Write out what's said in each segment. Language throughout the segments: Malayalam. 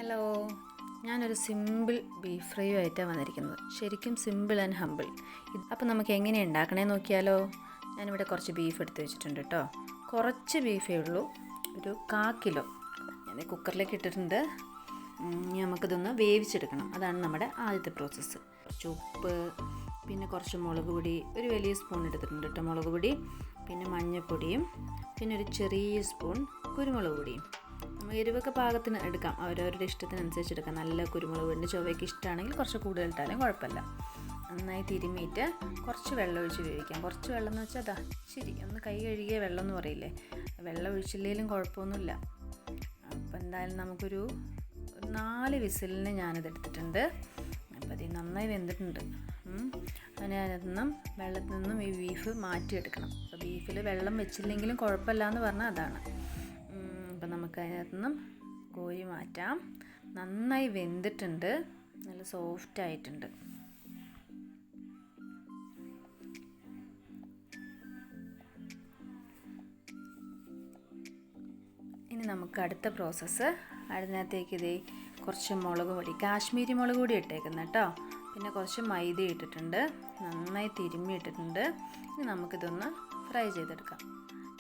ഹലോ, ഞാനൊരു സിമ്പിൾ ബീഫ് ഫ്രൈ ആയിട്ടാണ് വന്നിരിക്കുന്നത്. ശരിക്കും സിമ്പിൾ ആൻഡ് ഹമ്പിൾ. അപ്പോൾ നമുക്ക് എങ്ങനെ ഉണ്ടാക്കണേ നോക്കിയാലോ. ഞാനിവിടെ കുറച്ച് ബീഫ് എടുത്ത് വെച്ചിട്ടുണ്ട് കേട്ടോ. കുറച്ച് ബീഫേ ഉള്ളൂ, ഒരു 1/4 കിലോ. ഞാൻ കുക്കറിലേക്ക് ഇട്ടിട്ടുണ്ട്. നമുക്കിതൊന്ന് വേവിച്ചെടുക്കണം. അതാണ് നമ്മുടെ ആദ്യത്തെ പ്രോസസ്സ്. കുറച്ച് ഉപ്പ്, പിന്നെ കുറച്ച് മുളക് പൊടി, ഒരു വലിയ സ്പൂൺ എടുത്തിട്ടുണ്ട് കേട്ടോ മുളക് പൊടി, പിന്നെ മഞ്ഞൾപ്പൊടിയും, പിന്നെ ഒരു ചെറിയ സ്പൂൺ കുരുമുളക് പൊടിയും. നമ്മൾ എരിവൊക്കെ പാകത്തിന് എടുക്കാം, അവരവരുടെ ഇഷ്ടത്തിനനുസരിച്ച് എടുക്കാം. നല്ല കുരുമുളക് പൊടിൻ്റെ ചുവയ്ക്ക് ഇഷ്ടമാണെങ്കിൽ കുറച്ച് കൂടുതൽ ഇട്ടാലും കുഴപ്പമില്ല. നന്നായി തിരുമ്മിയിട്ട് കുറച്ച് വെള്ളം ഒഴിച്ച് വേവിക്കാം. കുറച്ച് വെള്ളം എന്ന് വെച്ചാൽ അതാ ശരി ഒന്ന് കൈ കഴുകിയ വെള്ളം എന്ന് പറയില്ലേ, വെള്ളം ഒഴിച്ചില്ലെങ്കിലും കുഴപ്പമൊന്നുമില്ല. അപ്പോൾ എന്തായാലും നമുക്കൊരു 4 വിസിലിന് ഞാനിത് എടുത്തിട്ടുണ്ട്. അപ്പോൾ അത് നന്നായി വെന്തിട്ടുണ്ട്. അങ്ങനെ അതിനകത്തുനിന്നും വെള്ളത്തിൽ നിന്നും ഈ ബീഫ് മാറ്റിയെടുക്കണം. അപ്പോൾ ബീഫിൽ വെള്ളം വെച്ചില്ലെങ്കിലും കുഴപ്പമില്ല എന്ന് പറഞ്ഞാൽ അതാണ്. അപ്പോൾ നമുക്ക് അതിനകത്തുനിന്നും കോരി മാറ്റാം. നന്നായി വെന്തിട്ടുണ്ട്, നല്ല സോഫ്റ്റായിട്ടുണ്ട്. ഇനി നമുക്ക് അടുത്ത പ്രോസസ്സ്. അതിനകത്തേക്ക് ഇതേ കുറച്ച് മുളക് പൊടി, കാശ്മീരി മുളക് പൊടി ഇട്ടേക്കുന്നത് കേട്ടോ. പിന്നെ കുറച്ച് മൈദ ഇട്ടിട്ടുണ്ട്, നന്നായി തിരുമ്മി ഇട്ടിട്ടുണ്ട്. ഇനി നമുക്കിതൊന്ന് ഫ്രൈ ചെയ്തെടുക്കാം.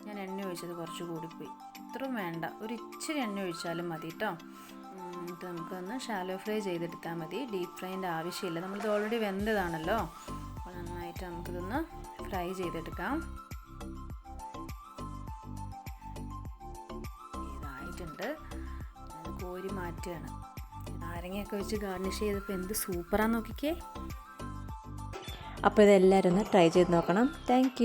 ഞാൻ എണ്ണ ഒഴിച്ചത് കുറച്ച് കൂടിപ്പോയി, ഇത്രയും വേണ്ട, ഒരു ഇച്ചിരി എണ്ണ ഒഴിച്ചാലും മതി കേട്ടോ. എന്നിട്ട് നമുക്കൊന്ന് ഷാലോ ഫ്രൈ ചെയ്തെടുത്താൽ മതി, ഡീപ്പ് ഫ്രൈൻ്റെ ആവശ്യമില്ല. നമ്മളിത് ഓൾറെഡി വെന്തതാണല്ലോ. അപ്പോൾ നന്നായിട്ട് നമുക്കിതൊന്ന് ഫ്രൈ ചെയ്തെടുക്കാം. ഇതായിട്ടുണ്ട്, കോരി മാറ്റുകയാണ്. നാരങ്ങയൊക്കെ വെച്ച് ഗാർണിഷ് ചെയ്തപ്പോൾ എന്ത് സൂപ്പറാന്ന് നോക്കിക്കേ. അപ്പോൾ ഇതെല്ലാവരും ഒന്ന് ട്രൈ ചെയ്ത് നോക്കണം. താങ്ക്